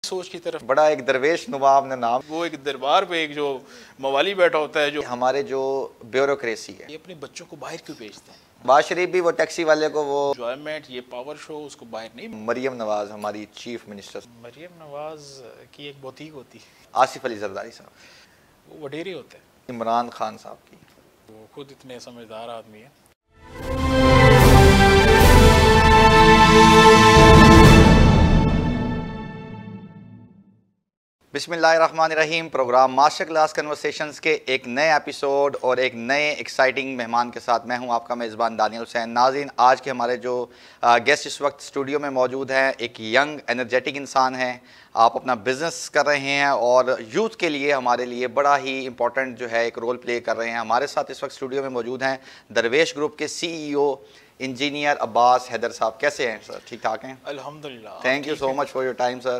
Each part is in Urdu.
سوچ کی طرف بڑا ایک درویش نواب نے نام، وہ ایک دربار پہ ایک جو موالی بیٹھا ہوتا ہے جو ہمارے جو بیوروکریسی ہے، یہ اپنے بچوں کو باہر کیوں بھیجتے ہیں؟ باز شریف بھی وہ ٹیکسی والے کو وہ انجوائمنٹ، یہ پاور شو اس کو باہر نہیں۔ مریم نواز ہماری چیف منسٹر، مریم نواز کی ایک بوتیک ہوتی ہے، آصف علی زرداری صاحب، وہ وڈیرے ہوتے ہیں، عمران خان صاحب کی، وہ خود اتنے سمجھدار آدمی ہے۔ بسم اللہ الرحمن الرحیم۔ پروگرام ماسٹر کلاس کنورسیشنز کے ایک نئے ایپیسوڈ اور ایک نئے ایکسائٹنگ مہمان کے ساتھ میں ہوں آپ کا میزبان دانیال حسین۔ ناظرین، آج کے ہمارے جو گیسٹ اس وقت اسٹوڈیو میں موجود ہیں، ایک ینگ انرجیٹک انسان ہیں، آپ اپنا بزنس کر رہے ہیں اور یوتھ کے لیے ہمارے لیے بڑا ہی امپورٹنٹ جو ہے ایک رول پلے کر رہے ہیں۔ ہمارے ساتھ اس وقت اسٹوڈیو میں موجود ہیں درویش گروپ کے سی ای او انجینئر عباس حیدر صاحب۔ کیسے ہیں سر؟ ٹھیک ٹھاک ہیں؟ الحمدللہ۔ Thank you so much for your time sir.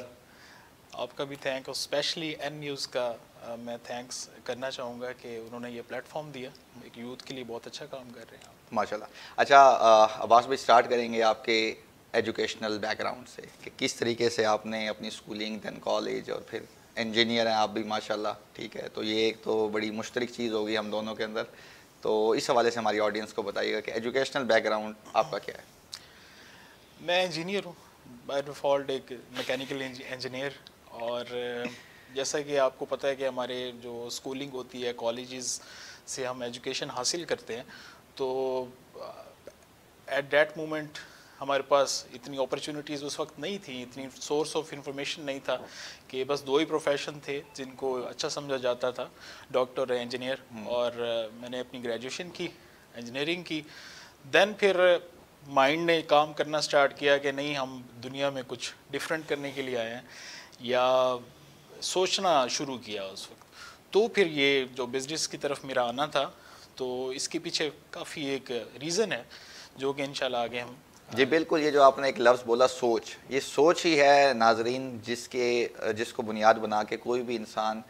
آپ کا بھی تھینک، اسپیشلی این نیوز کا میں تھینکس کرنا چاہوں گا کہ انہوں نے یہ پلیٹ فارم دیا، ایک یوتھ کے لیے بہت اچھا کام کر رہے ہیں آپ۔ ماشاء اللہ۔ اچھا عباس بھائی، سٹارٹ کریں گے آپ کے ایجوکیشنل بیک گراؤنڈ سے کہ کس طریقے سے آپ نے اپنی اسکولنگ، دین کالج، اور پھر انجینئر ہیں آپ بھی ماشاء اللہ، ٹھیک ہے، تو یہ ایک تو بڑی مشترک چیز ہوگی ہم دونوں کے اندر، تو اس حوالے سے ہماری آڈینس کو بتائیے گا کہ ایجوکیشنل بیک گراؤنڈ آپ کا کیا ہے؟ میں انجینئر ہوں، بائی ڈیفالٹ ایک میکینیکل انجینئر، اور جیسا کہ آپ کو پتہ ہے کہ ہمارے جو اسکولنگ ہوتی ہے، کالجز سے ہم ایجوکیشن حاصل کرتے ہیں، تو ایٹ دیٹ مومنٹ ہمارے پاس اتنی اپرچونیٹیز اس وقت نہیں تھیں، اتنی سورس آف انفارمیشن نہیں تھا، کہ بس دو ہی پروفیشن تھے جن کو اچھا سمجھا جاتا تھا، ڈاکٹر اور انجینئر، اور میں نے اپنی گریجویشن کی، انجینئرنگ کی، دین پھر مائنڈ نے کام کرنا سٹارٹ کیا کہ نہیں، ہم دنیا میں کچھ ڈفرینٹ کرنے کے لیے آئے ہیں، یا سوچنا شروع کیا اس وقت، تو پھر یہ جو بزنس کی طرف میرا آنا تھا، تو اس کے پیچھے کافی ایک ریزن ہے جو کہ انشاءاللہ آگے ہم۔ جی بالکل، یہ جو آپ نے ایک لفظ بولا سوچ، یہ سوچ ہی ہے ناظرین جس کو بنیاد بنا کے کوئی بھی انسان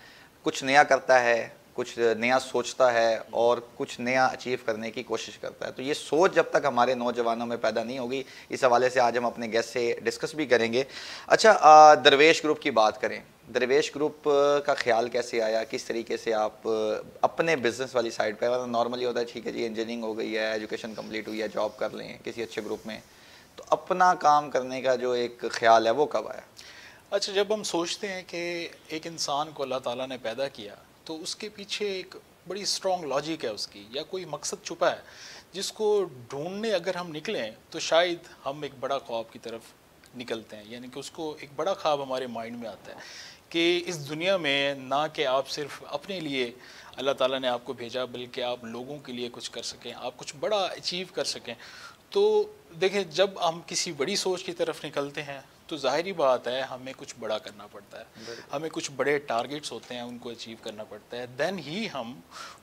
کچھ نیا کرتا ہے، کچھ نیا سوچتا ہے اور کچھ نیا اچیو کرنے کی کوشش کرتا ہے۔ تو یہ سوچ جب تک ہمارے نوجوانوں میں پیدا نہیں ہوگی، اس حوالے سے آج ہم اپنے گیسٹ سے ڈسکس بھی کریں گے۔ اچھا، درویش گروپ کی بات کریں، درویش گروپ کا خیال کیسے آیا؟ کس طریقے سے آپ اپنے بزنس والی سائڈ پہ، نارملی ہوتا ہے ٹھیک ہے جی انجینئرنگ ہو گئی ہے، ایجوکیشن کمپلیٹ ہوئی ہے، جاب کر لیں کسی اچھے گروپ میں، تو اپنا کام کرنے کا جو ایک خیال ہے وہ کب آیا؟ اچھا، جب ہم سوچتے ہیں کہ ایک انسان کو اللہ تعالیٰ نے پیدا کیا، تو اس کے پیچھے ایک بڑی اسٹرانگ لاجک ہے اس کی، یا کوئی مقصد چھپا ہے جس کو ڈھونڈنے اگر ہم نکلیں تو شاید ہم ایک بڑا خواب کی طرف نکلتے ہیں، یعنی کہ اس کو ایک بڑا خواب ہمارے مائنڈ میں آتا ہے کہ اس دنیا میں نہ کہ آپ صرف اپنے لیے اللہ تعالیٰ نے آپ کو بھیجا، بلکہ آپ لوگوں کے لیے کچھ کر سکیں، آپ کچھ بڑا اچیو کر سکیں۔ تو دیکھیں، جب ہم کسی بڑی سوچ کی طرف نکلتے ہیں تو ظاہری بات ہے ہمیں کچھ بڑا کرنا پڑتا ہے، ہمیں کچھ بڑے ٹارگیٹس ہوتے ہیں، ان کو اچیو کرنا پڑتا ہے، دین ہی ہم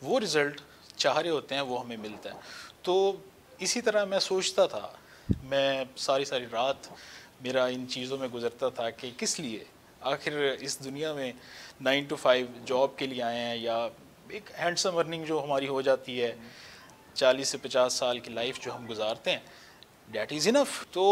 وہ رزلٹ چاہ رہے ہوتے ہیں وہ ہمیں ملتا ہے۔ تو اسی طرح میں سوچتا تھا، میں ساری رات میرا ان چیزوں میں گزرتا تھا کہ کس لیے آخر اس دنیا میں 9 to 5 جاب کے لیے آئے ہیں، یا ایک ہینڈسم ارننگ جو ہماری ہو جاتی ہے، 40 سے 50 سال کی لائف جو ہم گزارتے ہیں، دیٹ از انف۔ تو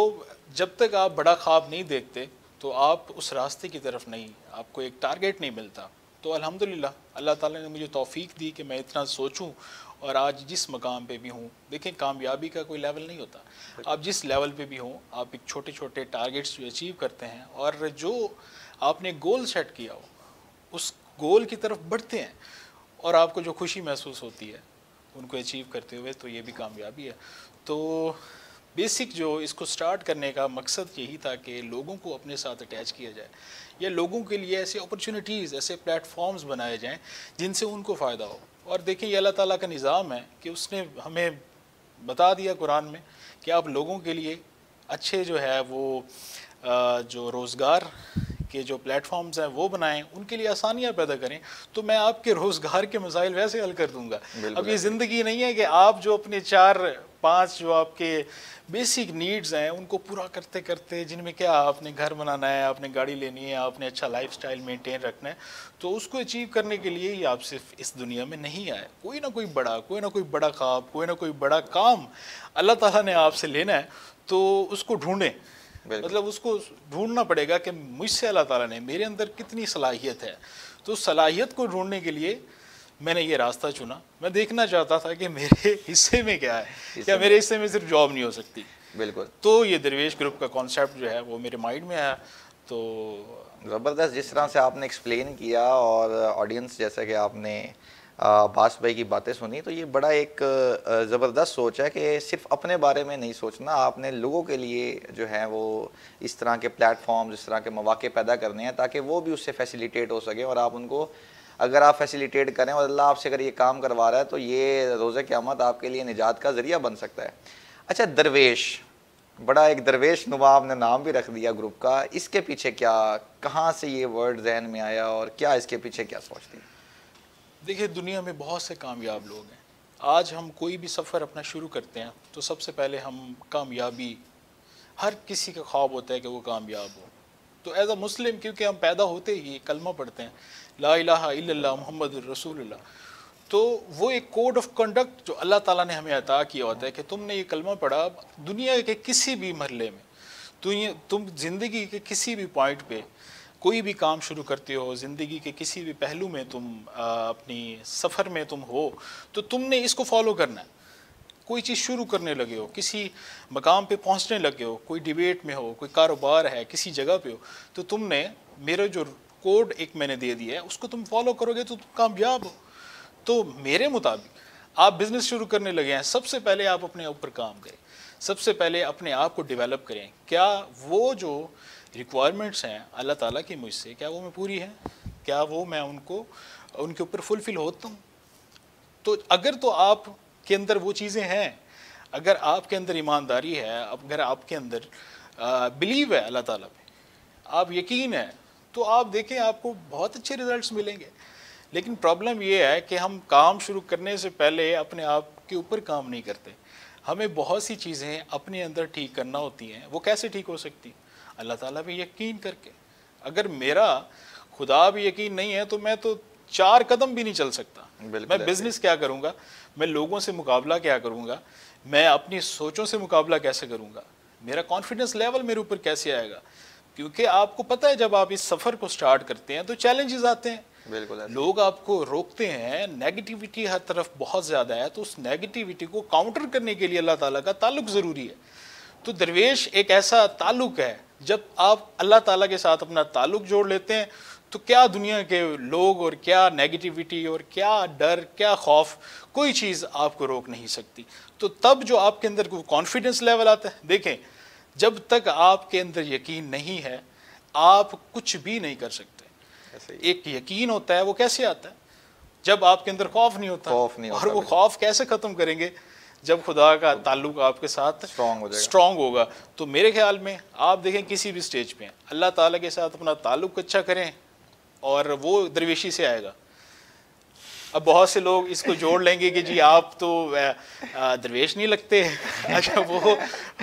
جب تک آپ بڑا خواب نہیں دیکھتے تو آپ اس راستے کی طرف نہیں، آپ کو ایک ٹارگیٹ نہیں ملتا۔ تو الحمدللہ اللہ تعالیٰ نے مجھے توفیق دی کہ میں اتنا سوچوں، اور آج جس مقام پہ بھی ہوں، دیکھیں کامیابی کا کوئی لیول نہیں ہوتا، آپ جس لیول پہ بھی ہوں، آپ ایک چھوٹے ٹارگیٹس جو اچیو کرتے ہیں، اور جو آپ نے گول سیٹ کیا ہو اس گول کی طرف بڑھتے ہیں، اور آپ کو جو خوشی محسوس ہوتی ہے ان کو اچیو کرتے ہوئے، تو یہ بھی کامیابی ہے۔ تو بیسک جو اس کو سٹارٹ کرنے کا مقصد یہی تھا کہ لوگوں کو اپنے ساتھ اٹیچ کیا جائے، یا لوگوں کے لیے ایسے اپرچونیٹیز، ایسے پلیٹ فارمز بنائے جائیں جن سے ان کو فائدہ ہو۔ اور دیکھیں، یہ اللہ تعالیٰ کا نظام ہے کہ اس نے ہمیں بتا دیا قرآن میں کہ آپ لوگوں کے لیے اچھے جو ہے وہ جو روزگار کے جو پلیٹ فارمز ہیں وہ بنائیں، ان کے لیے آسانیاں پیدا کریں، تو میں آپ کے روزگار کے مسائل ویسے حل کر دوں گا۔ اب یہ زندگی نہیں ہے کہ آپ جو اپنے 4-5 جو آپ کے بیسک نیڈز ہیں ان کو پورا کرتے کرتے، جن میں کیا آپ نے گھر بنانا ہے، آپ نے گاڑی لینی ہے، آپ نے اچھا لائف سٹائل مینٹین رکھنا ہے، تو اس کو اچیو کرنے کے لیے ہی آپ صرف اس دنیا میں نہیں آئے۔ کوئی نہ کوئی بڑا خواب، کوئی نہ کوئی بڑا کام اللہ تعالیٰ نے آپ سے لینا ہے، تو اس کو ڈھونڈیں، مطلب اس کو ڈھونڈنا پڑے گا کہ مجھ سے اللہ تعالیٰ نے میرے اندر کتنی صلاحیت ہے. تو صلاحیت کو ڈھونڈنے کے لیے میں نے یہ راستہ چنا. میں دیکھنا چاہتا تھا کہ میرے حصے میں کیا ہے, کیا میرے حصے میں صرف جاب نہیں ہو سکتی. بالکل. تو یہ درویش گروپ کا کانسیپٹ جو ہے وہ میرے مائنڈ میں آیا. تو زبردست جس طرح سے آپ نے ایکسپلین کیا, اور آڈینس جیسا کہ آپ نے عباس بھائی کی باتیں سنی, تو یہ بڑا ایک زبردست سوچ ہے کہ صرف اپنے بارے میں نہیں سوچنا, آپ نے لوگوں کے لیے جو ہے وہ اس طرح کے پلیٹ فارمز, اس طرح کے مواقع پیدا کرنے ہیں تاکہ وہ بھی اس سے فیسیلیٹیٹ ہو سکے, اور آپ ان کو اگر آپ فیسیلیٹیٹ کریں اور اللہ آپ سے اگر یہ کام کروا رہا ہے تو یہ روز قیامت آپ کے لیے نجات کا ذریعہ بن سکتا ہے. اچھا, درویش, بڑا ایک درویش نما آپ نے نام بھی رکھ دیا گروپ کا, اس کے پیچھے کیا, کہاں سے یہ ورڈ ذہن میں آیا, اور کیا اس کے پیچھے کیا سوچتی ہیں؟ دیکھیے, دنیا میں بہت سے کامیاب لوگ ہیں. آج ہم کوئی بھی سفر اپنا شروع کرتے ہیں تو سب سے پہلے ہم کامیابی, ہر کسی کا خواب ہوتا ہے کہ وہ کامیاب ہو. تو ایز اے مسلم, کیونکہ ہم پیدا ہوتے ہی کلمہ پڑھتے ہیں لا الہ الا اللہ محمد الرسول اللہ, تو وہ ایک کوڈ آف کنڈکٹ جو اللہ تعالیٰ نے ہمیں عطا کیا ہوتا ہے کہ تم نے یہ کلمہ پڑھا, دنیا کے کسی بھی مرحلے میں, تم زندگی کے کسی بھی پوائنٹ پہ کوئی بھی کام شروع کرتے ہو, زندگی کے کسی بھی پہلو میں تم اپنی سفر میں تم ہو, تو تم نے اس کو فالو کرنا ہے. کوئی چیز شروع کرنے لگے ہو, کسی مقام پہ پہنچنے لگے ہو, کوئی ڈیبیٹ میں ہو, کوئی کاروبار ہے, کسی جگہ پہ ہو, تو تم نے میرا جو کوڈ ایک میں نے دے دیا ہے اس کو تم فالو کرو گے تو تم کامیاب ہو. تو میرے مطابق آپ بزنس شروع کرنے لگے ہیں, سب سے پہلے آپ اپنے اوپر کام کریں, سب سے پہلے اپنے آپ کو ڈیولپ کریں. کیا وہ جو ریکوائرمنٹس ہیں اللہ تعالیٰ کی مجھ سے, کیا وہ میں پوری ہیں, کیا وہ میں ان کے اوپر فلفل ہوتا ہوں؟ تو اگر تو آپ کے اندر وہ چیزیں ہیں, اگر آپ کے اندر ایمانداری ہے, اگر آپ کے اندر بلیو ہے اللہ تعالیٰ پہ, آپ یقین ہے, تو آپ دیکھیں آپ کو بہت اچھے ریزلٹس ملیں گے. لیکن پرابلم یہ ہے کہ ہم کام شروع کرنے سے پہلے اپنے آپ کے اوپر کام نہیں کرتے. ہمیں بہت سی چیزیں اپنے اندر ٹھیک کرنا ہوتی ہیں. وہ کیسے ٹھیک ہو سکتی؟ اللہ تعالیٰ پہ یقین کر کے. اگر میرا خدا بھی یقین نہیں ہے تو میں تو 4 قدم بھی نہیں چل سکتا. میں بزنس کیا کروں گا, میں لوگوں سے مقابلہ کیا کروں گا, میں اپنی سوچوں سے مقابلہ کیسے کروں گا, میرا کانفیڈنس لیول میرے اوپر کیسے آئے گا؟ کیونکہ آپ کو پتہ ہے جب آپ اس سفر کو سٹارٹ کرتے ہیں تو چیلنجز آتے ہیں, لوگ آپ کو روکتے ہیں, نیگیٹیوٹی ہر طرف بہت زیادہ ہے. تو اس نیگیٹیوٹی کو کاؤنٹر کرنے کے لیے اللہ تعالیٰ کا تعلق ضروری ہے. تو درویش ایک ایسا تعلق ہے, جب آپ اللہ تعالیٰ کے ساتھ اپنا تعلق جوڑ لیتے ہیں تو کیا دنیا کے لوگ اور کیا نیگیٹیوٹی اور کیا ڈر, کیا خوف, کوئی چیز آپ کو روک نہیں سکتی. تو تب جو آپ کے اندر کوئی کانفیڈنس لیول آتا ہے, دیکھیں جب تک آپ کے اندر یقین نہیں ہے آپ کچھ بھی نہیں کر سکتے. ایک یقین ہوتا ہے, وہ کیسے آتا ہے؟ جب آپ کے اندر خوف نہیں ہوتا. اور وہ خوف کیسے ختم کریں گے؟ جب خدا کا تعلق آپ کے ساتھ اسٹرانگ ہوگا. تو میرے خیال میں آپ دیکھیں کسی بھی سٹیج پہ اللہ تعالیٰ کے ساتھ اپنا تعلق اچھا کریں اور وہ درویشی سے آئے گا. اب بہت سے لوگ اس کو جوڑ لیں گے کہ جی آپ تو درویش نہیں لگتے. اچھا, وہ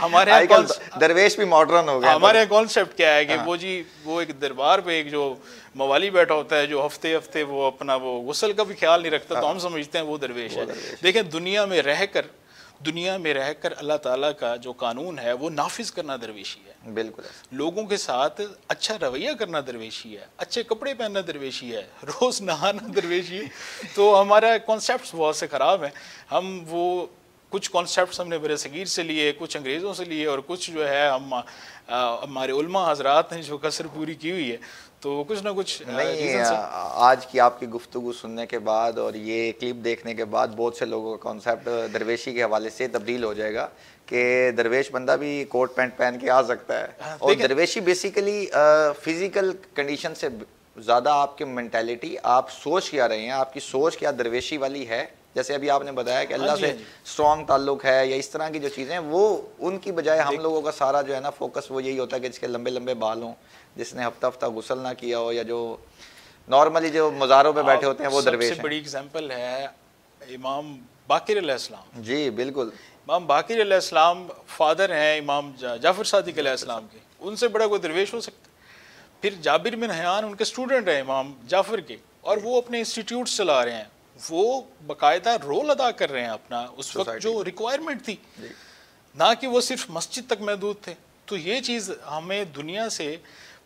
ہمارے یہاں درویش بھی ماڈرن ہو گیا. ہمارے یہاں کانسیپٹ کیا ہے کہ وہ جی وہ ایک دربار پہ ایک جو موالی بیٹھا ہوتا ہے جو ہفتے ہفتے وہ اپنا وہ غسل کا بھی خیال نہیں رکھتا, تو ہم سمجھتے ہیں وہ درویش ہے. دیکھیں دنیا میں رہ کر اللہ تعالیٰ کا جو قانون ہے وہ نافذ کرنا درویشی ہے. بالکل. لوگوں کے ساتھ اچھا رویہ کرنا درویشی ہے, اچھے کپڑے پہننا درویشی ہے, روز نہانا درویشی ہے. تو ہمارا کانسیپٹس بہت سے خراب ہیں. ہم وہ کچھ کانسیپٹس ہم نے برِ صغیر سے لیے, کچھ انگریزوں سے لیے, اور کچھ جو ہے ہمارے علماء حضرات نے جو کسر پوری کی ہوئی ہے. تو کچھ نہ کچھ نہیں, آج کی آپ کی گفتگو سننے کے بعد اور یہ کلپ دیکھنے کے بعد بہت سے لوگوں کا کانسیپٹ درویشی کے حوالے سے تبدیل ہو جائے گا کہ درویش بندہ بھی کوٹ پینٹ پہن کے آ سکتا ہے. اور درویشی بیسیکلی فزیکل کنڈیشن سے زیادہ آپ کی مینٹیلٹی, آپ سوچ کیا رہے ہیں, آپ کی سوچ کیا درویشی والی ہے. جیسے ابھی آپ نے بتایا کہ اللہ سے اسٹرانگ تعلق ہے یا اس طرح کی جو چیزیں, وہ ان کی بجائے ہم لوگوں کا سارا جو ہے نا فوکس وہ یہی ہوتا ہے کہ جس کے لمبے لمبے بال ہوں, جس نے ہفتہ ہفتہ غسل نہ کیا ہو, یا جو نارملی جو مزاروں پہ بیٹھے ہوتے ہیں وہ درویش ہیں. سب سے بڑی اگزامپل ہے امام باقر علیہ السلام. جی بالکل. امام باقر علیہ السلام فادر ہیں امام جعفر صادق علیہ السلام کے, ان سے بڑا کوئی درویش ہو سکتا ہے؟ پھر جابر بن حیان ان کے اسٹوڈنٹ ہیں امام جعفر کے, اور وہ اپنے انسٹیٹیوٹس چلا رہے ہیں, وہ باقاعدہ رول ادا کر رہے ہیں اپنا. اس وقت جو ریکوائرمنٹ تھی, نہ کہ وہ صرف مسجد تک محدود تھے. تو یہ چیز ہمیں دنیا سے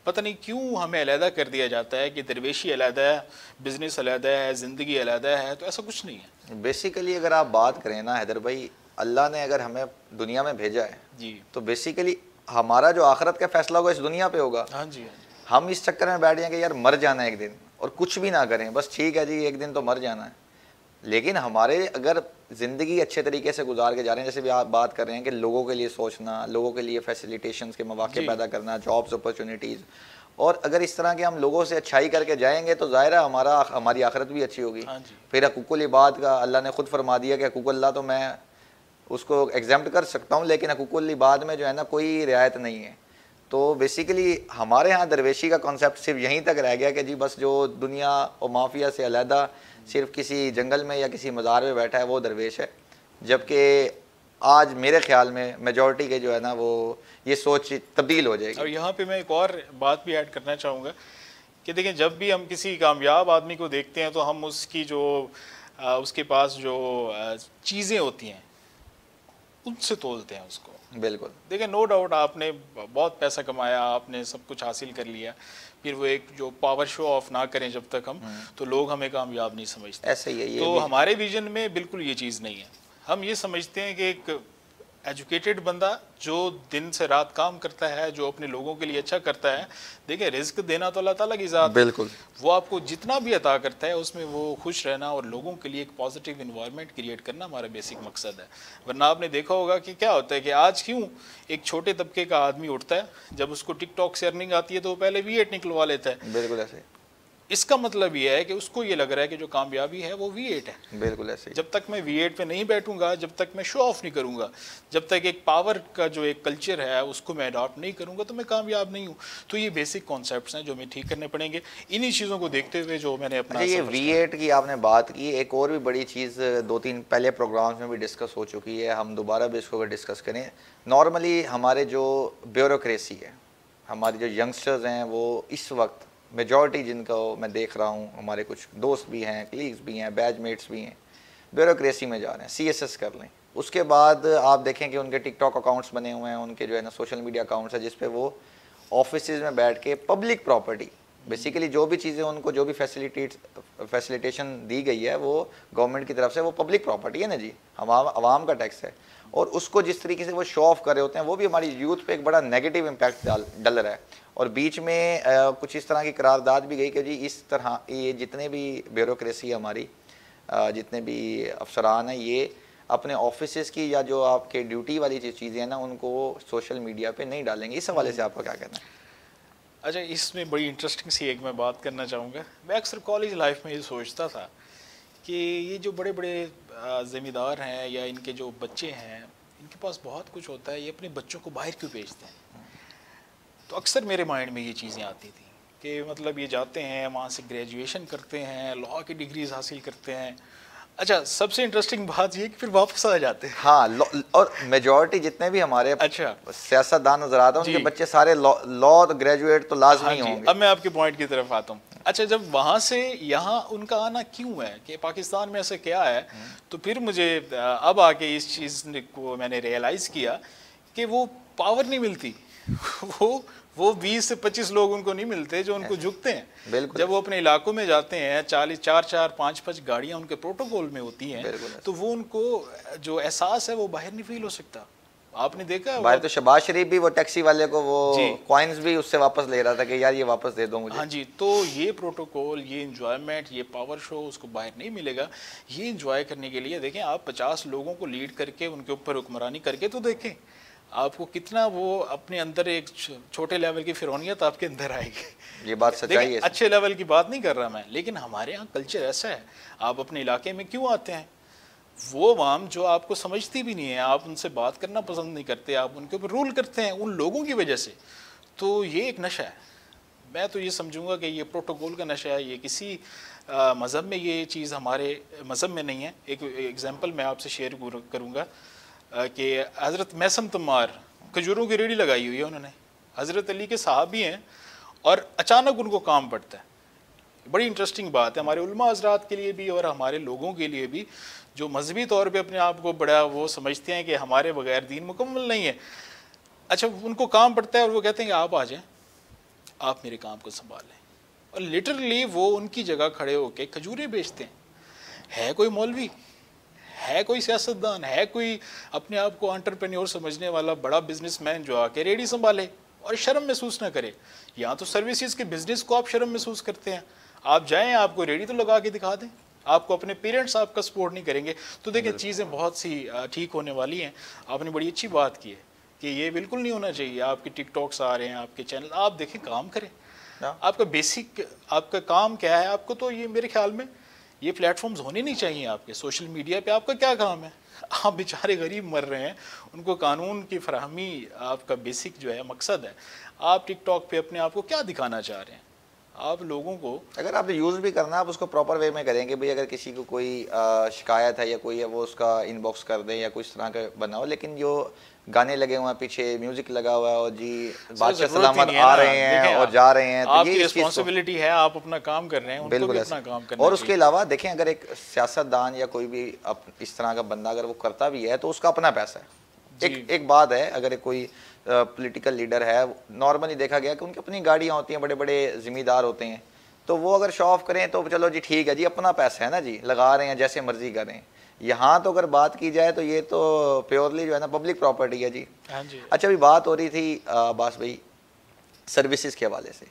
پتہ نہیں کیوں ہمیں علیحدہ کر دیا جاتا ہے کہ درویشی علیحدہ ہے، بزنس علیحدہ ہے، زندگی علیحدہ ہے، تو ایسا کچھ نہیں ہے. بیسیکلی اگر آپ بات کریں نا حیدر بھائی، اللہ نے اگر ہمیں دنیا میں بھیجا ہے جی تو بیسیکلی ہمارا جو آخرت کا فیصلہ ہوگا اس دنیا پہ ہوگا. ہاں جی ہاں جی ہم اس چکر میں بیٹھ جائیں کہ یار مر جانا ہے ایک دن اور کچھ بھی نہ کریں، بس ٹھیک ہے جی ایک دن تو مر جانا ہے. لیکن ہمارے اگر زندگی اچھے طریقے سے گزار کے جا رہے ہیں، جیسے بھی آپ بات کر رہے ہیں کہ لوگوں کے لیے سوچنا، لوگوں کے لیے فیسیلیٹیشنز کے مواقع جی پیدا کرنا، جابز اپرچونیٹیز، اور اگر اس طرح کے ہم لوگوں سے اچھائی کر کے جائیں گے تو ظاہر ہے ہماری آخرت بھی اچھی ہوگی. ہاں جی پھر حقوق العباد کا اللہ نے خود فرما دیا کہ حقوق اللہ تو میں اس کو ایگزامپٹ کر سکتا ہوں، لیکن حقوق العباد میں جو ہے نا کوئی رعایت نہیں ہے. تو بیسیکلی ہمارے ہاں درویشی کا کانسیپٹ صرف یہیں تک رہ گیا کہ جی بس جو دنیا اور مافیا سے علیحدہ صرف کسی جنگل میں یا کسی مزار میں بیٹھا ہے وہ درویش ہے. جبکہ آج میرے خیال میں میجورٹی کے جو ہے نا وہ یہ سوچ تبدیل ہو جائے گی. اور یہاں پہ میں ایک اور بات بھی ایڈ کرنا چاہوں گا کہ دیکھیں جب بھی ہم کسی کامیاب آدمی کو دیکھتے ہیں تو ہم اس کی جو اس کے پاس جو چیزیں ہوتی ہیں ان سے تولتے ہیں اس کو. بالکل دیکھیں نو ڈاؤٹ آپ نے بہت پیسہ کمایا، آپ نے سب کچھ حاصل کر لیا، پھر وہ ایک جو پاور شو آف نہ کریں جب تک ہم، تو لوگ ہمیں کامیاب نہیں سمجھتے. ایسے ہی ہے یہ تو بھی. ہمارے ویژن میں بالکل یہ چیز نہیں ہے. ہم یہ سمجھتے ہیں کہ ایک ایجوکیٹڈ بندہ جو دن سے رات کام کرتا ہے، جو اپنے لوگوں کے لیے اچھا کرتا ہے، دیکھیں رزق دینا تو اللہ تعالیٰ کی ذات ہے. بالکل وہ آپ کو جتنا بھی عطا کرتا ہے اس میں وہ خوش رہنا اور لوگوں کے لیے ایک پازیٹیو انوائرمنٹ کریٹ کرنا ہمارا بیسک مقصد ہے. ورنہ آپ نے دیکھا ہوگا کہ کیا ہوتا ہے کہ آج کیوں ایک چھوٹے طبقے کا آدمی اٹھتا ہے، جب اس کو ٹک ٹاک سے ارننگ آتی ہے تو وہ پہلے V8 نکلوا لیتا ہے. بالکل ایسے. اس کا مطلب یہ ہے کہ اس کو یہ لگ رہا ہے کہ جو کامیابی ہے وہ V8 ہے. بالکل ایسے ہی. جب تک میں V8 پہ نہیں بیٹھوں گا، جب تک میں شو آف نہیں کروں گا، جب تک ایک پاور کا جو ایک کلچر ہے اس کو میں اڈاپٹ نہیں کروں گا تو میں کامیاب نہیں ہوں. تو یہ بیسک کانسیپٹس ہیں جو ہمیں ٹھیک کرنے پڑیں گے. انہی چیزوں کو دیکھتے ہوئے جو میں نے اپنا یہ V8 کی آپ نے بات کی، ایک اور بھی بڑی چیز 2-3 پہلے پروگرامز میں بھی ڈسکس ہو چکی ہے، ہم دوبارہ بھی اس کو ڈسکس کریں. نارملی ہمارے جو بیوروکریسی ہے، ہماری جو ینگسٹرز ہیں وہ اس وقت میجورٹی جن کا میں دیکھ رہا ہوں، ہمارے کچھ دوست بھی ہیں، کلیگز بھی ہیں، بیچ میٹس بھی ہیں، بیوروکریسی میں جا رہے ہیں. CSS کر لیں، اس کے بعد آپ دیکھیں کہ ان کے ٹک ٹاک اکاؤنٹس بنے ہوئے ہیں، ان کے جو ہے نا سوشل میڈیا اکاؤنٹس ہیں جس پہ وہ آفیسز میں بیٹھ کے پبلک پراپرٹی بیسیکلی جو بھی چیزیں ان کو جو بھی فیسیلیٹیشن دی گئی ہے وہ گورنمنٹ کی طرف سے، وہ پبلک پراپرٹی ہے نا جی، عوام کا ٹیکس ہے، اور اس کو جس طریقے سے وہ شو آف کر رہے ہوتے ہیں وہ بھی ہماری یوتھ پہ ایک بڑا نیگیٹو امپیکٹ ڈل رہا ہے. اور بیچ میں کچھ اس طرح کی قرارداد بھی گئی کہ جی اس طرح یہ جتنے بھی بیوروکریسی ہے ہماری، جتنے بھی افسران ہیں، یہ اپنے آفیسز کی یا جو آپ کے ڈیوٹی والی چیزیں ہیں نا ان کو سوشل میڈیا پہ نہیں ڈالیں گے. اس حوالے سے آپ کا کیا کہنا ہے؟ اچھا، اس میں بڑی انٹرسٹنگ سی ایک میں بات کرنا چاہوں گا. میں اکثر کالج لائف میں یہ سوچتا تھا کہ یہ جو بڑے بڑے ذمہ دار ہیں یا ان کے جو بچے ہیں، ان کے پاس بہت کچھ ہوتا ہے، یہ اپنے بچوں کو باہر کیوں بھیجتے ہیں؟ تو اکثر میرے مائنڈ میں یہ چیزیں آتی تھیں کہ مطلب یہ جاتے ہیں وہاں سے گریجویشن کرتے ہیں، لاء کی ڈگریز حاصل کرتے ہیں. اچھا، سب سے انٹرسٹنگ بات یہ کہ پھر واپس آ جاتے ہیں. ہاں، اور میجورٹی جتنے بھی ہمارے اچھا سیاست دان نظر آتے ہیں ان کے بچے سارے لاء گریجویٹ تو لازمی ہوں گے. اب میں آپ کے پوائنٹ کی طرف آتا ہوں. اچھا، جب وہاں سے یہاں ان کا آنا کیوں ہے کہ پاکستان میں ایسا کیا ہے؟ تو پھر مجھے اب آ کے اس چیز کو میں نے ریئلائز کیا کہ وہ پاور نہیں ملتی، وہ 20 سے 25 لوگ ان کو نہیں ملتے جو ان کو جھکتے ہیں. جب وہ اپنے علاقوں میں جاتے ہیں، 4 5 گاڑیاں ان کے پروٹوکول میں ہوتی ہیں، تو وہ ان کو جو احساس ہے وہ باہر نہیں فیل ہو سکتا. آپ نے دیکھا باہر تو شہباز شریف بھی وہ ٹیکسی والے کو وہ کوائنز بھی اس سے واپس لے رہا تھا کہ یار یہ واپس دے دو مجھے. ہاں جی. تو یہ پروٹوکول، یہ انجوائمنٹ، یہ پاور شو اس کو باہر نہیں ملے گا. یہ انجوائے کرنے کے لیے دیکھیں آپ 50 لوگوں کو لیڈ کر کے ان کے اوپر حکمرانی کر کے تو دیکھیں آپ کو کتنا وہ اپنے اندر ایک چھوٹے لیول کی فرعونیت آپ کے اندر آئے گی. یہ بات سچائی ہے. اچھے لیول کی بات نہیں کر رہا میں، لیکن ہمارے یہاں کلچر ایسا ہے. آپ اپنے علاقے میں کیوں آتے ہیں؟ وہ عوام جو آپ کو سمجھتی بھی نہیں ہے، آپ ان سے بات کرنا پسند نہیں کرتے، آپ ان کے اوپر رول کرتے ہیں ان لوگوں کی وجہ سے. تو یہ ایک نشہ ہے. میں تو یہ سمجھوں گا کہ یہ پروٹوکول کا نشہ ہے. یہ کسی مذہب میں یہ چیز ہمارے مذہب میں نہیں ہے. ایک ایگزامپل میں آپ سے شیئر کروں گا کہ حضرت میثم تمار کھجوروں کی ریڑھی لگائی ہوئی ہے انہوں نے، حضرت علی کے صحابی ہیں، اور اچانک ان کو کام پڑتا ہے. بڑی انٹرسٹنگ بات ہے ہمارے علماء حضرات کے لیے بھی اور ہمارے لوگوں کے لیے بھی جو مذہبی طور پہ اپنے آپ کو بڑا وہ سمجھتے ہیں کہ ہمارے بغیر دین مکمل نہیں ہے. اچھا ان کو کام پڑتا ہے اور وہ کہتے ہیں کہ آپ آ جائیں, آپ میرے کام کو سنبھال لیں, اور لٹرلی وہ ان کی جگہ کھڑے ہو کے کھجوریں بیچتے ہیں. ہے کوئی مولوی, ہے کوئی سیاستدان, ہے کوئی اپنے آپ کو انٹرپرینیور سمجھنے والا بڑا بزنس مین جو آ کے ریڈی سنبھالے اور شرم محسوس نہ کرے؟ یہاں تو سروسز کے بزنس کو آپ شرم محسوس کرتے ہیں. آپ جائیں, آپ کو ریڈی تو لگا کے دکھا دیں, آپ کو اپنے پیرنٹس آپ کا سپورٹ نہیں کریں گے. تو دیکھیں چیزیں بہت سی ٹھیک ہونے والی ہیں. آپ نے بڑی اچھی بات کی ہے کہ یہ بالکل نہیں ہونا چاہیے. آپ کے ٹک ٹاکس آ رہے ہیں, آپ کے چینل, آپ دیکھیں کام کریں. آپ کا بیسک آپ کا کام کیا ہے؟ آپ کو تو یہ میرے خیال میں یہ پلیٹ فارمز ہونے نہیں چاہیے آپ کے. سوشل میڈیا پہ آپ کا کیا کام ہے؟ آپ بیچارے غریب مر رہے ہیں, ان کو قانون کی فراہمی آپ کا بیسک جو ہے مقصد ہے. آپ ٹک ٹاک پہ اپنے آپ کو کیا دکھانا چاہ رہے ہیں؟ آپ لوگوں کو اگر آپ یوز بھی کرنا ہے آپ اس کو پراپر وے میں کریں کہ بھئی اگر کسی کو کوئی شکایت ہے یا کوئی ہے وہ اس کا ان باکس کر دیں یا کوئی اس طرح کا بنا ہو. لیکن جو گانے لگے ہوئے ہیں پیچھے, میوزک لگا ہوا ہے اور جی بادشاہ سلامت آ رہے ہیں اور جا رہے ہیں, تو آپ یہ کی اس چیز کو رسپانسبلٹی ہے, آپ اپنا کام کر رہے ہیں, ان کو بھی اپنا کام کرنا اور اس چاہیے. کے علاوہ دیکھیں اگر ایک سیاستدان یا کوئی بھی اس طرح کا بندہ اگر وہ کرتا بھی ہے تو اس کا اپنا پیسہ ہے. ایک بات ہے, اگر کوئی پولیٹیکل لیڈر ہے, نارملی دیکھا گیا کہ ان کی اپنی گاڑیاں ہوتی ہیں, بڑے بڑے ذمہ دار ہوتے ہیں, تو وہ اگر شو آف کریں تو چلو جی ٹھیک ہے جی, اپنا پیسہ ہے نا جی, لگا رہے ہیں جیسے مرضی کریں. یہاں تو اگر بات کی جائے تو یہ تو پیورلی جو ہے نا پبلک پراپرٹی ہے جی. اچھا ابھی بات ہو رہی تھی عباس بھائی سروسز کے حوالے سے,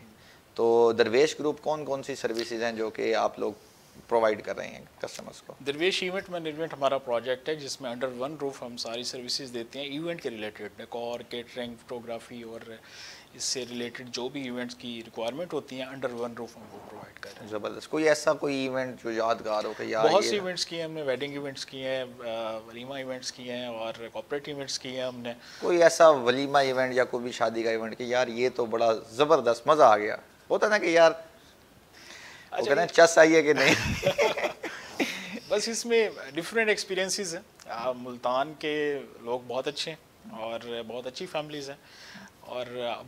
تو درویش گروپ کون کون سی سروسز ہیں جو کہ آپ لوگ پرووائڈ کر رہے ہیں کسٹمرز کو؟ درویش ایونٹ مینجمنٹ ہمارا پروجیکٹ ہے جس میں انڈر ون روف ہم ساری سروسز دیتے ہیں ایونٹ کے ریلیٹڈ, ڈیکور, کیٹرنگ, فوٹوگرافی اور اس سے ریلیٹڈ جو بھی ایونٹس کی ریکوائرمنٹ ہوتی ہیں انڈر ون روف ہم وہ پرووائڈ کر رہے ہیں. زبردست. کوئی ایسا کوئی ایونٹ جو یادگار ہو کہ یار بہت سی یہ ایونٹس کیے ہیں ہم نے, ویڈنگ ایونٹس کیے ہیں, ولیمہ ایونٹس کیے ہیں اور کارپوریٹ ایونٹس کیے ہیں ہم نے. کوئی ایسا ولیمہ ایونٹ یا کوئی بھی شادی کا ایونٹ کہ یار یہ تو بڑا زبردست مزہ آ گیا ہوتا نا کہ یار وہ کہتے ہیں چس آئیے کہ نہیں؟ بس اس میں ڈفرینٹ ایکسپیرینسز ہیں. ملتان کے لوگ بہت اچھے ہیں اور بہت اچھی فیملیز ہیں, اور اب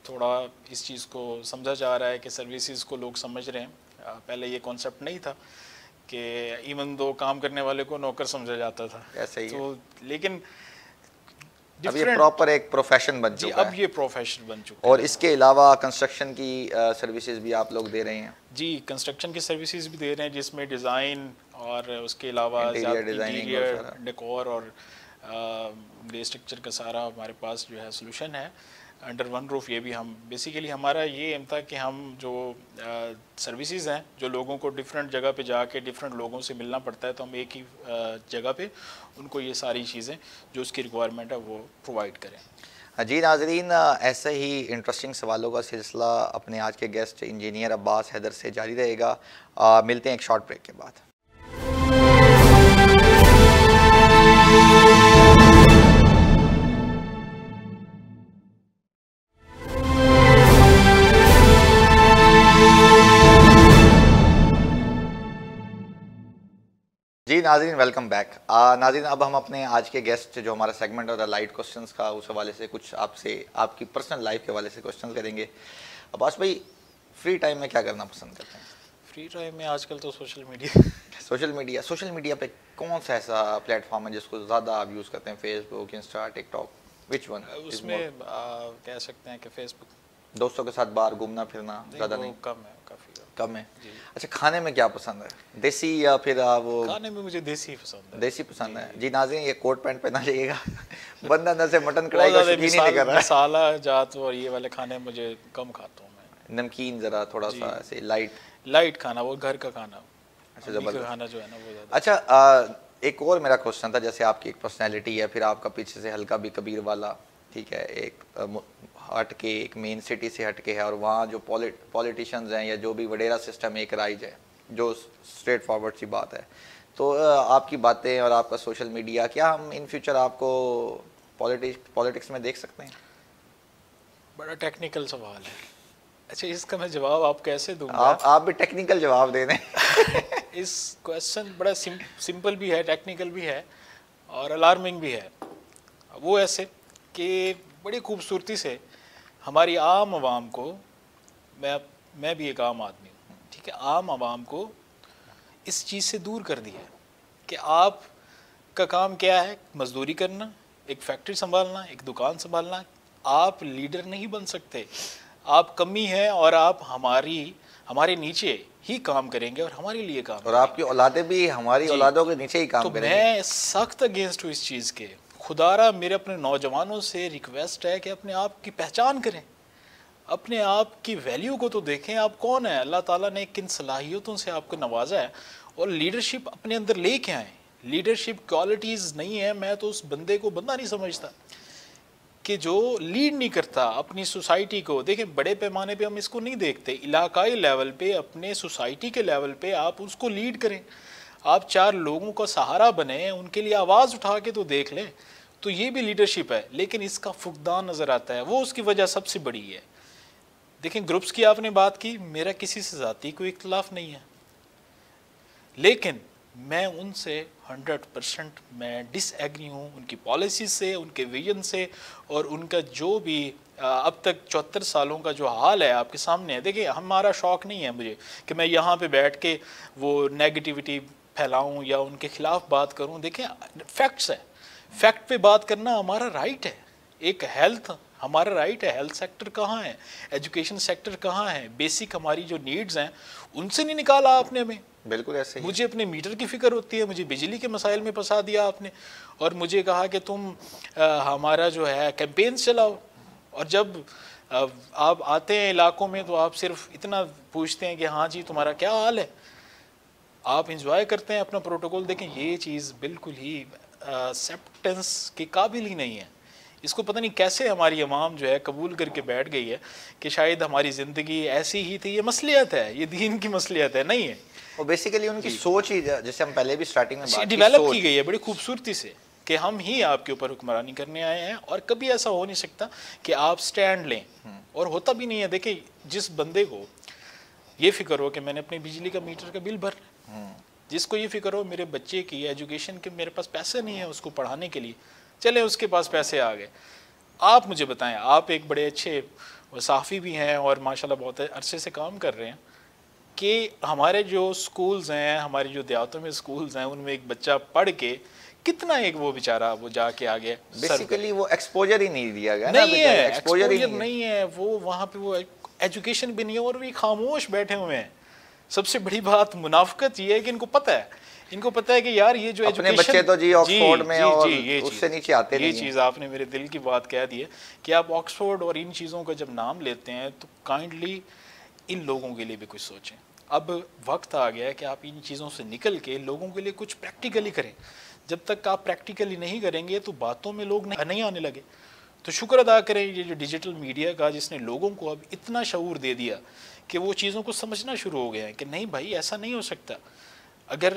تھوڑا اس چیز کو سمجھا جا رہا ہے کہ سروسز کو لوگ سمجھ رہے ہیں. پہلے یہ کانسیپٹ نہیں تھا کہ ایون دو کام کرنے والے کو نوکر سمجھا جاتا تھا, ایسے ہی تو لیکن اب یہ پراپر ایک پروفیشن بن چکا ہے. اب یہ پروفیشن بن چکا ہے. اور اس کے علاوہ کنسٹرکشن کی سروسز بھی آپ لوگ دے رہے ہیں؟ جی کنسٹرکشن کی سروسز بھی دے رہے ہیں جس میں ڈیزائن اور اس کے علاوہ انٹیریئر ڈیکور اور گرے اسٹرکچر کا سارا ہمارے پاس جو ہے سولوشن ہے انڈر ون روف. یہ بھی ہم بیسیکلی ہمارا یہ ایم تھا کہ ہم جو سروسز ہیں جو لوگوں کو ڈفرینٹ جگہ پہ جا کے ڈفرینٹ لوگوں سے ملنا پڑتا ہے, تو ہم ایک ہی جگہ پہ ان کو یہ ساری چیزیں جو اس کی ریکوائرمنٹ ہے وہ پرووائڈ کریں. جی ناظرین, ایسے ہی انٹرسٹنگ سوالوں کا سلسلہ اپنے آج کے گیسٹ انجینئر عباس حیدر سے جاری رہے گا. ملتے ہیں ایک شارٹ بریک کے بعد. جی ناظرین ویلکم بیک. ناظرین اب ہم اپنے آج کے گیسٹ جو ہمارا سیگمنٹ ہوتا ہے لائٹ کوسچنس کا, اس حوالے سے کچھ آپ سے آپ کی پرسنل لائف کے حوالے سے کوسچن کریں گے. عباس بھائی فری ٹائم میں کیا کرنا پسند کرتے ہیں؟ فری ٹائم میں آج کل تو سوشل میڈیا پہ کون سا ایسا پلیٹ فارم ہے جس کو زیادہ آپ یوز کرتے ہیں؟ Facebook, Insta, Tik, which one? اس میں کہہ سکتے ہیں کہ فیس بک. دوستوں کے ساتھ باہر گھومنا پھرنا زیادہ نہیں؟ کم ہے, کافی کم ہے. اچھا کھانے میں کیا پسند ہے, دیسی یا پھر وہ؟ کھانے میں مجھے دیسی پسند ہے. دیسی پسند ہے. جی ناظرین یہ کوٹ پینٹ پہنا چاہیے گا, بندہ اندر سے مٹن کڑھائی کا شوقین ہی نہیں کر رہا ہے. مسالہ جات اور یہ والے کھانے مجھے کم کھاتا ہوں میں. نمکین ذرا تھوڑا سا ایسے لائٹ کھانا, وہ گھر کا کھانا. اچھا زبردست کھانا جو ہے نا وہ زیادہ. اچھا ایک اور میرا کوشچن تھا, جیسے آپ کی ایک پرسنالٹی ہے, پھر آپ کا پیچھے سے ہلکا بھی کبیر والا, ٹھیک ہے, ایک ہٹ کے ایک مین سٹی سے ہٹ کے ہے, اور وہاں جو پولیٹیشنز ہیں یا جو بھی وڈیرا سسٹم ایک رائج ہے جو اسٹریٹ فارورڈ سی بات ہے, تو آپ کی باتیں اور آپ کا سوشل میڈیا, کیا ہم ان فیوچر آپ کو پولیٹکس میں دیکھ سکتے ہیں؟ بڑا ٹیکنیکل سوال ہے. اچھا اس کا میں جواب آپ کیسے دوں گا؟ آپ بھی ٹیکنیکل جواب دے دیں. اس کویسچن بڑا سمپل بھی ہے, ٹیکنیکل بھی ہے اور الارمنگ بھی ہے. وہ ایسے کہ بڑی خوبصورتی سے ہماری عام عوام کو, میں بھی ایک عام آدمی ہوں, ٹھیک ہے, عام عوام کو اس چیز سے دور کر دیا ہے کہ آپ کا کام کیا ہے, مزدوری کرنا, ایک فیکٹری سنبھالنا, ایک دکان سنبھالنا, آپ لیڈر نہیں بن سکتے. آپ کمی ہیں اور آپ ہمارے نیچے ہی کام کریں گے اور ہمارے لیے کام اور آپ کی اولادیں بھی ہماری اولادوں کے نیچے ہی کام کریں گے. تو میں سخت اگینسٹ ہوں اس چیز کے. خدا میرے اپنے نوجوانوں سے ریکویسٹ ہے کہ اپنے آپ کی پہچان کریں, اپنے آپ کی ویلیو کو تو دیکھیں, آپ کون ہیں, اللہ تعالیٰ نے کن صلاحیتوں سے آپ کو نوازا ہے, اور لیڈرشپ اپنے اندر لے کے آئیں. لیڈرشپ کوالٹیز نہیں ہے, میں تو اس بندے کو بندہ نہیں سمجھتا کہ جو لیڈ نہیں کرتا اپنی سوسائٹی کو. دیکھیں بڑے پیمانے پہ ہم اس کو نہیں دیکھتے, علاقائی لیول پہ, اپنے سوسائٹی کے لیول پہ آپ اس کو لیڈ کریں, آپ 4 لوگوں کا سہارا بنیں, ان کے لیے آواز اٹھا کے تو دیکھ لیں, تو یہ بھی لیڈرشپ ہے. لیکن اس کا فقدان نظر آتا ہے, وہ اس کی وجہ سب سے بڑی ہے. دیکھیں گروپس کی آپ نے بات کی, میرا کسی سے ذاتی کوئی اختلاف نہیں ہے, لیکن میں ان سے 100% میں ڈس ایگری ہوں, ان کی پالیسیز سے, ان کے ویژن سے, اور ان کا جو بھی اب تک 74 سالوں کا جو حال ہے آپ کے سامنے ہے. دیکھیں ہمارا شوق نہیں ہے مجھے کہ میں یہاں پہ بیٹھ کے وہ نیگیٹیوٹی پھیلاؤں یا ان کے خلاف بات کروں. دیکھیں فیکٹس ہے, فیکٹ پہ بات کرنا ہمارا رائٹ ہے. ایک ہیلتھ ہمارا رائٹ ہے. ہیلتھ سیکٹر کہاں ہے, ایجوکیشن سیکٹر کہاں ہے, بیسک ہماری جو نیڈز ہیں ان سے نہیں نکالا آپ نے ہمیں. بالکل ایسے ہی. مجھے اپنے میٹر کی فکر ہوتی ہے, مجھے بجلی کے مسائل میں پھنسا دیا آپ نے, اور مجھے کہا کہ تم ہمارا جو ہے کیمپینز چلاؤ, اور جب آپ آتے ہیں علاقوں میں تو آپ صرف اتنا پوچھتے ہیں کہ ہاں جی تمہارا کیا حال ہے, آپ انجوائے کرتے ہیں اپنا پروٹوکول. دیکھیں یہ چیز بالکل ہی ایکسیپٹنس کے قابل ہی نہیں ہے. اس کو پتہ نہیں کیسے ہماری عوام جو ہے قبول کر کے بیٹھ گئی ہے کہ شاید ہماری زندگی ایسی ہی تھی. یہ مصلیت ہے, یہ دین کی مصلیت ہے, نہیں ہے. اور بیسیکلی ان کی سوچ ہی, جیسے ہم پہلے بھی سٹارٹنگ میں بات کی, ڈیولپ کی گئی ہے بڑی خوبصورتی سے کہ ہم ہی آپ کے اوپر حکمرانی کرنے آئے ہیں, اور کبھی ایسا ہو نہیں سکتا کہ آپ سٹینڈ لیں, اور ہوتا بھی نہیں ہے. دیکھیں جس بندے کو یہ فکر ہو کہ میں نے اپنی بجلی کا میٹر کا بل بھرنا, جس کو یہ فکر ہو میرے بچے کی ایجوکیشن کے میرے پاس پیسے نہیں ہیں اس کو پڑھانے کے لیے, چلے اس کے پاس پیسے آ گئے. آپ مجھے بتائیں, آپ ایک بڑے اچھے صحافی بھی ہیں اور ماشاءاللہ بہت عرصے سے کام کر رہے ہیں, کہ ہمارے جو سکولز ہیں, ہماری جو دیہاتوں میں سکولز ہیں, ان میں ایک بچہ پڑھ کے کتنا ایک وہ بیچارہ وہ جا کے آگے بیسیکلی وہ ایکسپوجر ہی نہیں دیا گیا, نہیں ہے, ایکسپوجر نہیں ہے, وہ وہاں پہ وہ ایجوکیشن بھی نہیں ہے, اور بھی خاموش بیٹھے ہوئے ہیں. سب سے بڑی بات منافقت یہ ہے کہ ان کو پتہ ہے, ان کو پتہ ہے کہ یار یہ جو اپنے بچے تو جی آکسفورڈ میں اور اس سے نیچے آتے نہیں ہیں. یہ چیز آپ نے میرے دل کی بات کہہ دی ہے کہ آپ آکسفورڈ اور ان چیزوں کا جب نام لیتے ہیں تو کائنڈلی ان لوگوں کے لیے بھی کچھ سوچیں. اب وقت آ گیا ہے کہ آپ ان چیزوں سے نکل کے لوگوں کے لیے کچھ پریکٹیکلی کریں. جب تک آپ پریکٹیکلی نہیں کریں گے تو باتوں میں لوگ نہیں آنے لگے. تو شکر ادا کریں یہ جو ڈیجیٹل میڈیا کا, جس نے لوگوں کو اب اتنا شعور دے دیا کہ وہ چیزوں کو سمجھنا شروع ہو گئے ہیں کہ نہیں بھائی ایسا نہیں ہو سکتا. اگر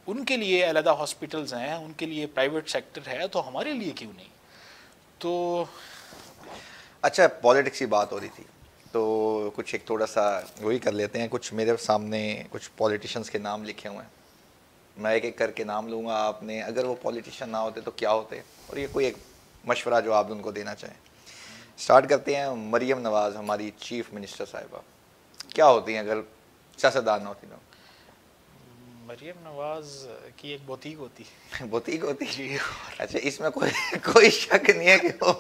ان کے لیے علیحدہ ہاسپٹلز ہیں, ان کے لیے پرائیویٹ سیکٹر ہے, تو ہمارے لیے کیوں نہیں. تو اچھا پالیٹکس کی بات ہو رہی تھی تو کچھ ایک تھوڑا سا وہی کر لیتے ہیں. کچھ میرے سامنے کچھ پولیٹیشنز کے نام لکھے ہوئے ہیں, میں ایک ایک کر کے نام لوں گا. آپ نے اگر وہ پولیٹیشین نہ ہوتے تو کیا ہوتے, اور یہ کوئی ایک مشورہ جو آپ ان کو دینا چاہیں. سٹارٹ کرتے ہیں. مریم نواز ہماری چیف منسٹر صاحبہ, کیا ہوتی ہیں اگر سیاستدان نہ ہوتی؟ مریم نواز کی ایک بوتیک ہوتی ہے. بوتیک ہوتی جی. اچھا, اس میں کوئی شک نہیں ہے کہ وہ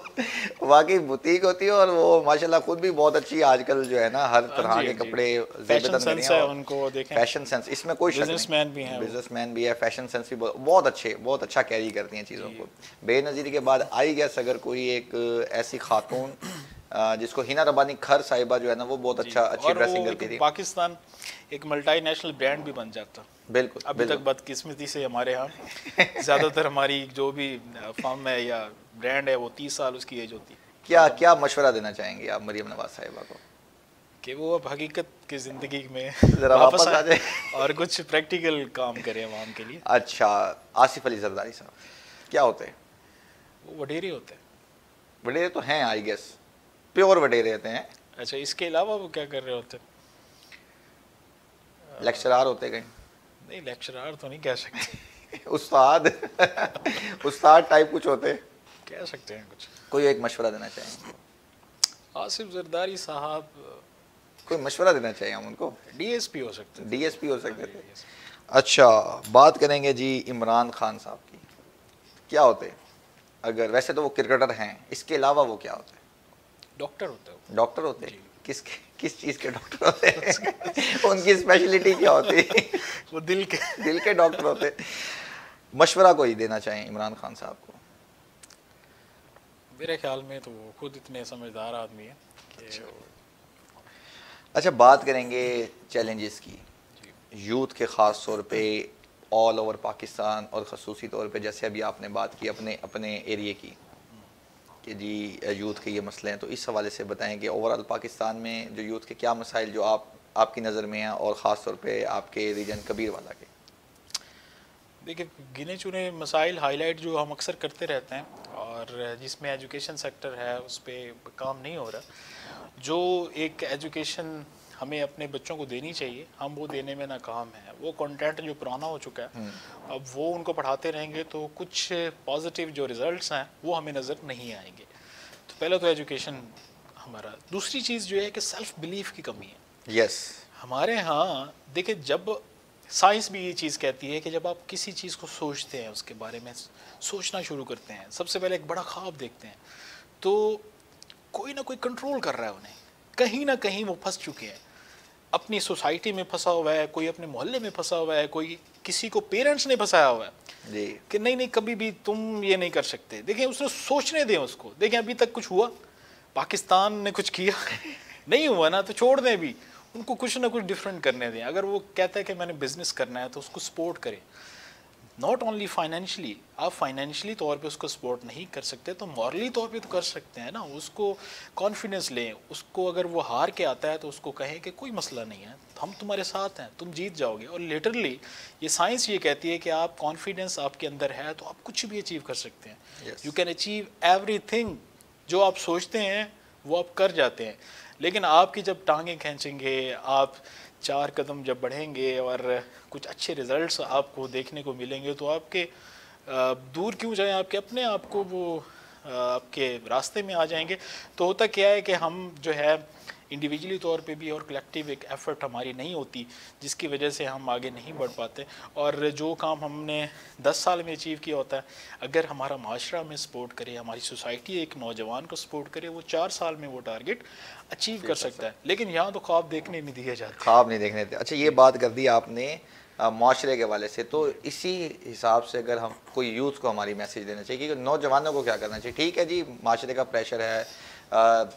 واقعی بوتیک ہوتی ہے, اور وہ ماشاءاللہ خود بھی بہت اچھی آج کل جو ہے نا ہر طرح کے کپڑے فیشن سینس ہے ان کو, دیکھیں فیشن سینس, اس میں کوئی شک نہیں. بزنس مین بھی ہیں, بزنس مین بھی ہے, فیشن سینس بھی بہت اچھے, بہت اچھا کیری کرتی ہیں چیزوں کو. بے نظیری کے بعد آئی گیس اگر کوئی ایک ایسی خاتون جس کو ہینا ربانی کھر صاحبہ جو ہے نا وہ بہت اچھی ڈریسنگ کرتی تھی, پاکستان ایک ملٹی نیشنل برانڈ بھی بن جاتا. بالکل. ابھی تک بدقسمتی سے ہمارے ہاں زیادہ تر ہماری جو بھی فارم ہے یا برانڈ ہے وہ 30 سال اس کی ایج ہوتی ہے. کیا مشورہ دینا چاہیں گے آپ مریم نواز صاحبہ کو کہ وہ اب حقیقت کی زندگی میں ذرا واپس آ جائے اور کچھ پریکٹیکل کام کریں عوام کے لیے؟ اچھا, آصف علی زرداری صاحب کیا ہوتے ہیں؟ وہ وڈیرے ہوتے ہیں. وڈیرے تو ہیں آئی گیس, پیور وڈیرے ہوتے ہیں. اچھا, اس کے علاوہ وہ کیا کر رہے ہوتے ہیں؟ لیکچرار ہوتے کہیں؟ نہیں, لیکچرار تو نہیں کہہ سکتے. استاد ٹائپ کچھ ہوتے, کہہ سکتے ہیں کچھ. کوئی ایک مشورہ دینا چاہیں گے؟ آصف زرداری صاحب کوئی مشورہ دینا چاہیے ہم ان کو. ڈی ایس پی ہو سکتے, ڈی ایس پی ہو سکتے تھے. اچھا, بات کریں گے جی عمران خان صاحب کی, کیا ہوتے اگر ویسے تو وہ کرکٹر ہیں، اس کے علاوہ وہ کیا ہوتا ہے؟ ڈاکٹر ہوتا ہے ڈاکٹر ہوتے ہیں؟ کس چیز کے ڈاکٹر ہوتے ہیں؟ ان کی اسپیشلٹی کیا ہوتی ہے؟ وہ دل کے ڈاکٹر ہوتے ہیں۔ مشورہ کوئی دینا چاہیں عمران خان صاحب کو؟ میرے خیال میں تو وہ خود اتنے سمجھدار آدمی ہے کہ اچھا، بات کریں گے چیلنجز کی، یوتھ کے خاص طور پہ آل اوور پاکستان اور خصوصی طور پہ جیسے ابھی آپ نے بات کی اپنے ایریے کی کہ جی یوتھ کے یہ مسئلے ہیں، تو اس حوالے سے بتائیں کہ اوورال پاکستان میں جو یوتھ کے کیا مسائل جو آپ کی نظر میں ہیں، اور خاص طور پہ آپ کے ریجن کبیر والا کے؟ دیکھیں، گنے چنے مسائل ہائی لائٹ جو ہم اکثر کرتے رہتے ہیں، اور جس میں ایجوکیشن سیکٹر ہے اس پہ کام نہیں ہو رہا۔ جو ایک ایجوکیشن ہمیں اپنے بچوں کو دینی چاہیے، ہم وہ دینے میں ناکام ہیں۔ وہ کنٹینٹ جو پرانا ہو چکا ہے، اب وہ ان کو پڑھاتے رہیں گے تو کچھ پازیٹیو جو ریزلٹس ہیں وہ ہمیں نظر نہیں آئیں گے۔ تو پہلے تو ایجوکیشن ہمارا۔ دوسری چیز جو ہے کہ سیلف بلیف کی کمی ہے۔ یس، ہمارے ہاں دیکھیں، جب سائنس بھی یہ چیز کہتی ہے کہ جب آپ کسی چیز کو سوچتے ہیں، اس کے بارے میں سوچنا شروع کرتے ہیں، سب سے پہلے ایک بڑا خواب دیکھتے ہیں، تو کوئی نہ کوئی کنٹرول کر رہا ہے انہیں، کہیں نہ کہیں وہ پھنس چکے ہیں۔ اپنی سوسائٹی میں پھنسا ہوا ہے، کوئی اپنے محلے میں پھنسا ہوا ہے، کوئی کسی کو پیرنٹس نے پھنسایا ہوا ہے جی، کہ نہیں کبھی بھی تم یہ نہیں کر سکتے۔ دیکھیں، اس نے سوچنے دیں اس کو۔ دیکھیں، ابھی تک کچھ ہوا؟ پاکستان نے کچھ کیا؟ نہیں ہوا نا، تو چھوڑ دیں بھی، ان کو کچھ نہ کچھ ڈفرینٹ کرنے دیں۔ اگر وہ کہتا ہے کہ میں نے بزنس کرنا ہے تو اس کو سپورٹ کریں، ناٹ اونلی فائنینشلی۔ آپ فائنینشلی طور پہ اس کو سپورٹ نہیں کر سکتے تو مورلی طور پہ تو کر سکتے ہیں نا۔ اس کو کانفیڈنس لیں، اس کو اگر وہ ہار کے آتا ہے تو اس کو کہیں کہ کوئی مسئلہ نہیں ہے، ہم تمہارے ساتھ ہیں، تم جیت جاؤ گے۔ اور لیٹرلی یہ سائنس یہ کہتی ہے کہ آپ کانفیڈنس آپ کے اندر ہے تو آپ کچھ بھی اچیو کر سکتے ہیں۔ You can achieve every thing. جو آپ سوچتے ہیں وہ آپ کر جاتے ہیں، لیکن آپ کی جب ٹانگیں کھینچیں گے، آپ 4 قدم جب بڑھیں گے اور کچھ اچھے ریزلٹس آپ کو دیکھنے کو ملیں گے تو آپ کے دور کیوں جائیں، آپ کے اپنے آپ کو وہ آپ کے راستے میں آ جائیں گے۔ تو ہوتا کیا ہے کہ ہم جو ہے انڈیویجولی طور پہ بھی اور کلیکٹیو ایک ایفرٹ ہماری نہیں ہوتی، جس کی وجہ سے ہم آگے نہیں بڑھ پاتے۔ اور جو کام ہم نے 10 سال میں اچیو کیا ہوتا ہے، اگر ہمارا معاشرہ ہمیں سپورٹ کرے، ہماری سوسائٹی ایک نوجوان کو سپورٹ کرے، وہ 4 سال میں وہ ٹارگٹ اچیو کر سکتا ہے۔ لیکن یہاں تو خواب دیکھنے نہیں دیے جاتے، خواب نہیں دیکھنے دیتے۔ اچھا، یہ بات کر دی آپ نے معاشرے کے حوالے سے، تو اسی حساب سے اگر ہم کوئی یوتھ کو ہماری میسیج دینا چاہیے کہ نوجوانوں کو کیا کرنا چاہیے؟ ٹھیک ہے جی، معاشرے کا پریشر ہے،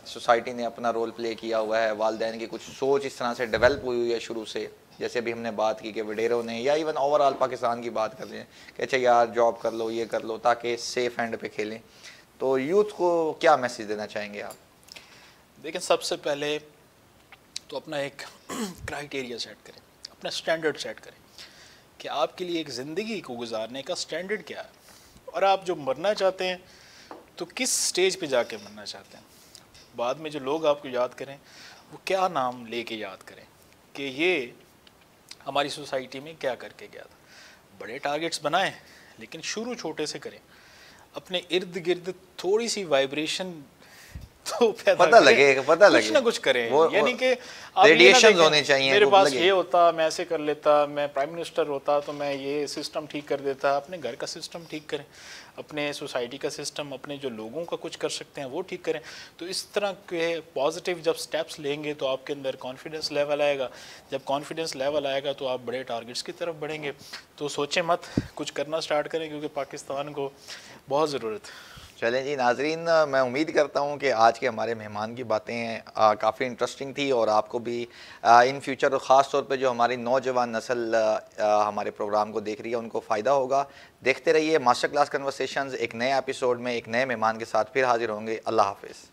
سوسائٹی نے اپنا رول پلے کیا ہوا ہے، والدین کی کچھ سوچ اس طرح سے ڈیولپ ہوئی ہے شروع سے، جیسے ابھی ہم نے بات کی کہ وڈیرو نے، یا ایون اوور آل پاکستان کی بات کر رہے ہیں کہ اچھا یار جاب کر لو، یہ کر لو تاکہ سیف ہینڈ پہ کھیلیں۔ تو یوتھ کو کیا میسیج دینا چاہیں گے آپ؟ دیکھیں، سب سے پہلے تو اپنا ایک کرائٹیریا سیٹ کریں، اپنا سٹینڈرڈ سیٹ کریں کہ آپ کے لیے ایک زندگی کو گزارنے کا سٹینڈرڈ کیا ہے، اور آپ جو مرنا چاہتے ہیں تو کس سٹیج پہ جا کے مرنا چاہتے ہیں۔ بعد میں جو لوگ آپ کو یاد کریں وہ کیا نام لے کے یاد کریں کہ یہ ہماری سوسائٹی میں کیا کر کے گیا تھا۔ بڑے ٹارگٹس بنائیں لیکن شروع چھوٹے سے کریں، اپنے ارد گرد تھوڑی سی وائبریشن تو پتہ لگے کچھ نہ کچھ کریں، یعنی کہ آپ ریڈیشنز ہونے چاہیے، میرے پاس یہ ہوتا، میں ایسے کر لیتا، میں پرائم منسٹر ہوتا تو میں یہ سسٹم ٹھیک کر دیتا۔ اپنے گھر کا سسٹم ٹھیک کریں، اپنے سوسائٹی کا سسٹم، اپنے جو لوگوں کا کچھ کر سکتے ہیں وہ ٹھیک کریں۔ تو اس طرح کے پازیٹیو جب سٹیپس لیں گے تو آپ کے اندر کانفیڈنس لیول آئے گا۔ جب کانفیڈنس لیول آئے گا تو آپ بڑے ٹارگٹس کی طرف بڑھیں گے۔ تو سوچیں مت، کچھ کرنا سٹارٹ کریں، کیونکہ پاکستان کو بہت ضرورت ہے۔ چلیں جی ناظرین، میں امید کرتا ہوں کہ آج کے ہمارے مہمان کی باتیں کافی انٹرسٹنگ تھی، اور آپ کو بھی ان فیوچر، خاص طور پہ جو ہماری نوجوان نسل ہمارے پروگرام کو دیکھ رہی ہے ان کو فائدہ ہوگا۔ دیکھتے رہیے ماسٹر کلاس کنورسیشنز، ایک نئے ایپیسوڈ میں ایک نئے مہمان کے ساتھ پھر حاضر ہوں گے۔ اللہ حافظ۔